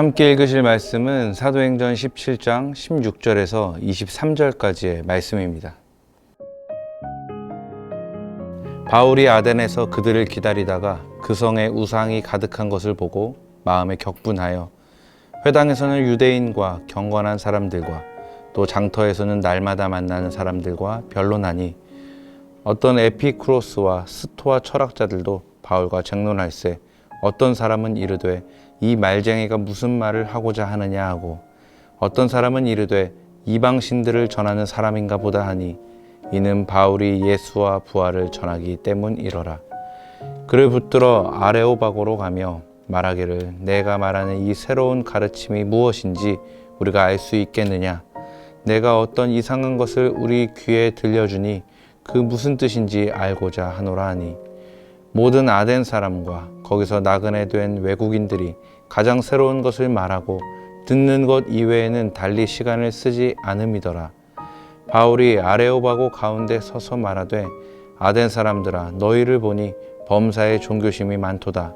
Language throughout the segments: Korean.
함께 읽으실 말씀은 사도행전 17장 16절에서 23절까지의 말씀입니다. 바울이 아덴에서 그들을 기다리다가 그 성에 우상이 가득한 것을 보고 마음에 격분하여 회당에서는 유대인과 경건한 사람들과 또 장터에서는 날마다 만나는 사람들과 변론하니 어떤 에피쿠로스와 스토아 철학자들도 바울과 쟁론할세 어떤 사람은 이르되 이 말쟁이가 무슨 말을 하고자 하느냐 하고 어떤 사람은 이르되 이방신들을 전하는 사람인가 보다 하니 이는 바울이 예수와 부활을 전하기 때문이러라. 그를 붙들어 아레오바고로 가며 말하기를 내가 말하는 이 새로운 가르침이 무엇인지 우리가 알 수 있겠느냐. 내가 어떤 이상한 것을 우리 귀에 들려주니 그 무슨 뜻인지 알고자 하노라 하니 모든 아덴 사람과 거기서 나그네 된 외국인들이 가장 새로운 것을 말하고 듣는 것 이외에는 달리 시간을 쓰지 않음이더라. 바울이 아레오바고 가운데 서서 말하되 아덴 사람들아 너희를 보니 범사에 종교심이 많도다.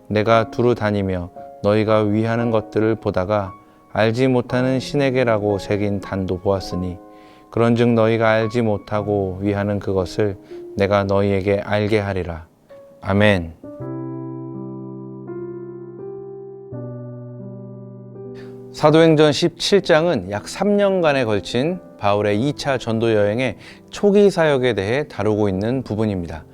내가 두루 다니며 너희가 위하는 것들을 보다가 알지 못하는 신에게라고 새긴 단도 보았으니 그런즉 너희가 알지 못하고 위하는 그것을 내가 너희에게 알게 하리라. 아멘. 사도행전 17장은 약 3년간에 걸친 바울의 2차 전도 여행의 초기 사역에 대해 다루고 있는 부분입니다.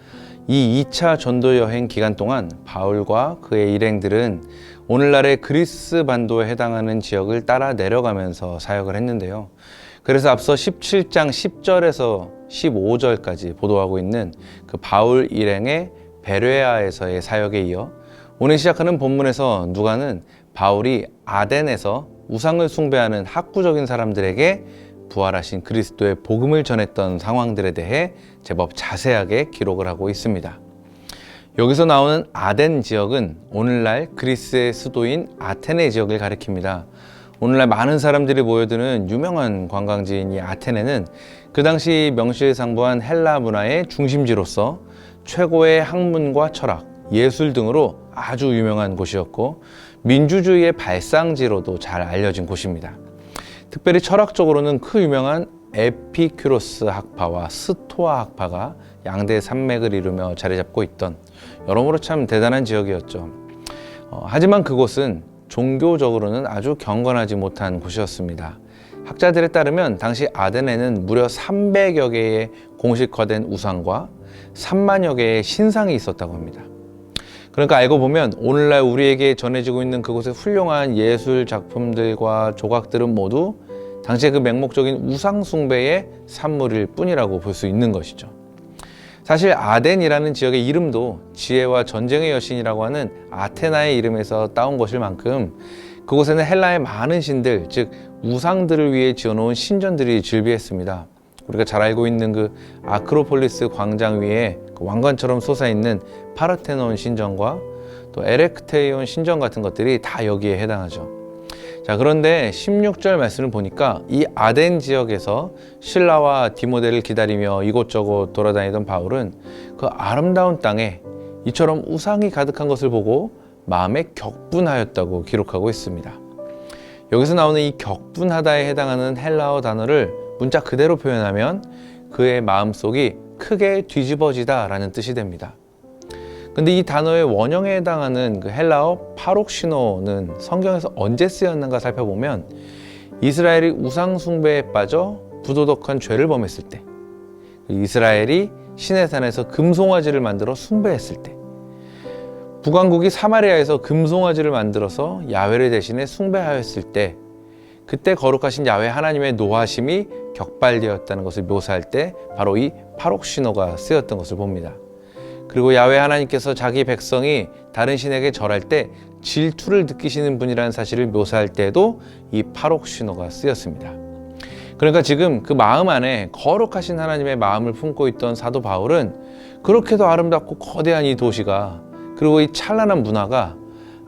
이 2차 전도 여행 기간 동안 바울과 그의 일행들은 오늘날의 그리스 반도에 해당하는 지역을 따라 내려가면서 사역을 했는데요. 그래서 앞서 17장 10절에서 15절까지 보도하고 있는 그 바울 일행의 베레아에서의 사역에 이어 오늘 시작하는 본문에서 누가는 바울이 아덴에서 우상을 숭배하는 학구적인 사람들에게 부활하신 그리스도의 복음을 전했던 상황들에 대해 제법 자세하게 기록을 하고 있습니다. 여기서 나오는 아덴 지역은 오늘날 그리스의 수도인 아테네 지역을 가리킵니다. 오늘날 많은 사람들이 모여드는 유명한 관광지인 이 아테네는 그 당시 명실상부한 헬라 문화의 중심지로서 최고의 학문과 철학, 예술 등으로 아주 유명한 곳이었고 민주주의의 발상지로도 잘 알려진 곳입니다. 특별히 철학적으로는 그 유명한 에피큐로스 학파와 스토아 학파가 양대 산맥을 이루며 자리 잡고 있던 여러모로 참 대단한 지역이었죠. 하지만 그곳은 종교적으로는 아주 경건하지 못한 곳이었습니다. 학자들에 따르면 당시 아덴에는 무려 300여 개의 공식화된 우상과 3만여 개의 신상이 있었다고 합니다. 그러니까 알고 보면 오늘날 우리에게 전해지고 있는 그곳의 훌륭한 예술 작품들과 조각들은 모두 당시의 그 맹목적인 우상 숭배의 산물일 뿐이라고 볼 수 있는 것이죠. 사실 아덴이라는 지역의 이름도 지혜와 전쟁의 여신이라고 하는 아테나의 이름에서 따온 것일 만큼 그곳에는 헬라의 많은 신들, 즉 우상들을 위해 지어놓은 신전들이 즐비했습니다. 우리가 잘 알고 있는 그 아크로폴리스 광장 위에 그 왕관처럼 솟아있는 파르테논 신전과 또 에렉테이온 신전 같은 것들이 다 여기에 해당하죠. 자, 그런데 16절 말씀을 보니까 이 아덴 지역에서 실라와 디모데를 기다리며 이곳저곳 돌아다니던 바울은 그 아름다운 땅에 이처럼 우상이 가득한 것을 보고 마음에 격분하였다고 기록하고 있습니다. 여기서 나오는 이 격분하다에 해당하는 헬라어 단어를 문자 그대로 표현하면 그의 마음속이 크게 뒤집어지다 라는 뜻이 됩니다. 근데 이 단어의 원형에 해당하는 그 헬라어 파록시노는 성경에서 언제 쓰였는가 살펴보면 이스라엘이 우상 숭배에 빠져 부도덕한 죄를 범했을 때, 이스라엘이 시내산에서 금송아지를 만들어 숭배했을 때, 북왕국이 사마리아에서 금송아지를 만들어서 야훼를 대신해 숭배하였을 때, 그때 거룩하신 야훼 하나님의 노하심이 격발되었다는 것을 묘사할 때 바로 이 파록시노가 쓰였던 것을 봅니다. 그리고 야훼 하나님께서 자기 백성이 다른 신에게 절할 때 질투를 느끼시는 분이라는 사실을 묘사할 때에도 이 파록시노가 쓰였습니다. 그러니까 지금 그 마음 안에 거룩하신 하나님의 마음을 품고 있던 사도 바울은 그렇게도 아름답고 거대한 이 도시가, 그리고 이 찬란한 문화가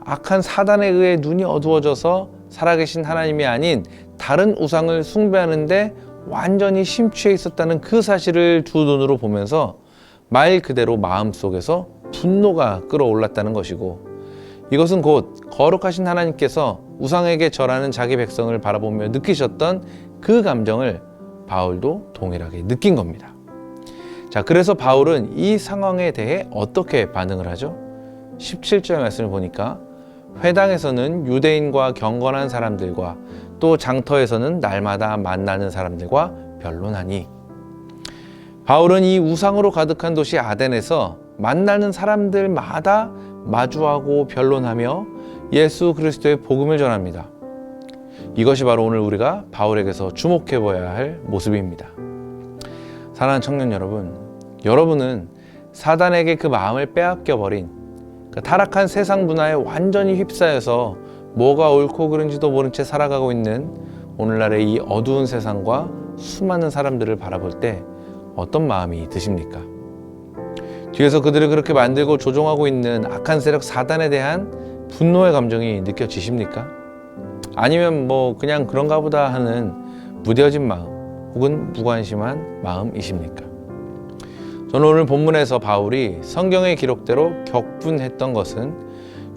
악한 사단에 의해 눈이 어두워져서 살아계신 하나님이 아닌 다른 우상을 숭배하는데 완전히 심취해 있었다는 그 사실을 두 눈으로 보면서 말 그대로 마음속에서 분노가 끌어올랐다는 것이고, 이것은 곧 거룩하신 하나님께서 우상에게 절하는 자기 백성을 바라보며 느끼셨던 그 감정을 바울도 동일하게 느낀 겁니다. 자, 그래서 바울은 이 상황에 대해 어떻게 반응을 하죠? 17절 말씀을 보니까 회당에서는 유대인과 경건한 사람들과 또 장터에서는 날마다 만나는 사람들과 변론하니, 바울은 이 우상으로 가득한 도시 아덴에서 만나는 사람들마다 마주하고 변론하며 예수 그리스도의 복음을 전합니다. 이것이 바로 오늘 우리가 바울에게서 주목해 보아야 할 모습입니다. 사랑하는 청년 여러분, 여러분은 사단에게 그 마음을 빼앗겨 버린 그 타락한 세상 문화에 완전히 휩싸여서 뭐가 옳고 그른지도 모른 채 살아가고 있는 오늘날의 이 어두운 세상과 수많은 사람들을 바라볼 때 어떤 마음이 드십니까? 뒤에서 그들을 그렇게 만들고 조종하고 있는 악한 세력 사단에 대한 분노의 감정이 느껴지십니까? 아니면 뭐 그냥 그런가 보다 하는 무뎌진 마음 혹은 무관심한 마음이십니까? 저는 오늘 본문에서 바울이 성경의 기록대로 격분했던 것은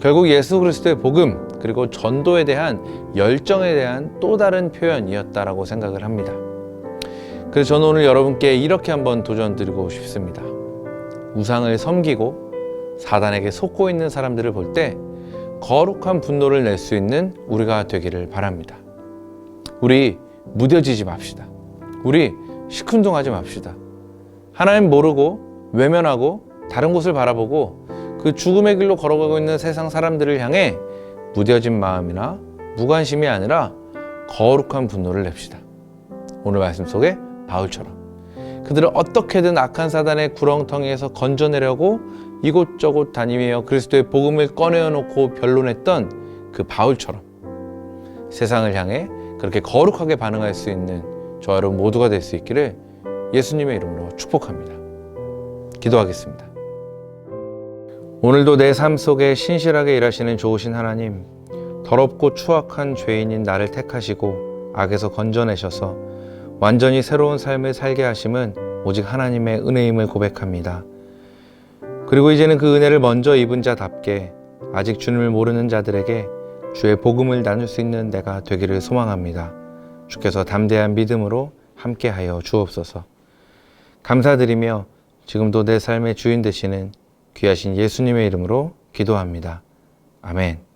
결국 예수 그리스도의 복음 그리고 전도에 대한 열정에 대한 또 다른 표현이었다라고 생각을 합니다. 그래서 저는 오늘 여러분께 이렇게 한번 도전드리고 싶습니다. 우상을 섬기고 사단에게 속고 있는 사람들을 볼 때 거룩한 분노를 낼 수 있는 우리가 되기를 바랍니다. 우리 무뎌지지 맙시다. 우리 시큰둥하지 맙시다. 하나님 모르고 외면하고 다른 곳을 바라보고 그 죽음의 길로 걸어가고 있는 세상 사람들을 향해 무뎌진 마음이나 무관심이 아니라 거룩한 분노를 냅시다. 오늘 말씀 속에 바울처럼 그들을 어떻게든 악한 사단의 구렁텅이에서 건져내려고 이곳저곳 다니며 그리스도의 복음을 꺼내어놓고 변론했던 그 바울처럼 세상을 향해 그렇게 거룩하게 반응할 수 있는 저와 여러분 모두가 될 수 있기를 예수님의 이름으로 축복합니다. 기도하겠습니다. 오늘도 내 삶 속에 신실하게 일하시는 좋으신 하나님, 더럽고 추악한 죄인인 나를 택하시고 악에서 건져내셔서 완전히 새로운 삶을 살게 하심은 오직 하나님의 은혜임을 고백합니다. 그리고 이제는 그 은혜를 먼저 입은 자답게 아직 주님을 모르는 자들에게 주의 복음을 나눌 수 있는 내가 되기를 소망합니다. 주께서 담대한 믿음으로 함께하여 주옵소서. 감사드리며 지금도 내 삶의 주인 되시는 귀하신 예수님의 이름으로 기도합니다. 아멘.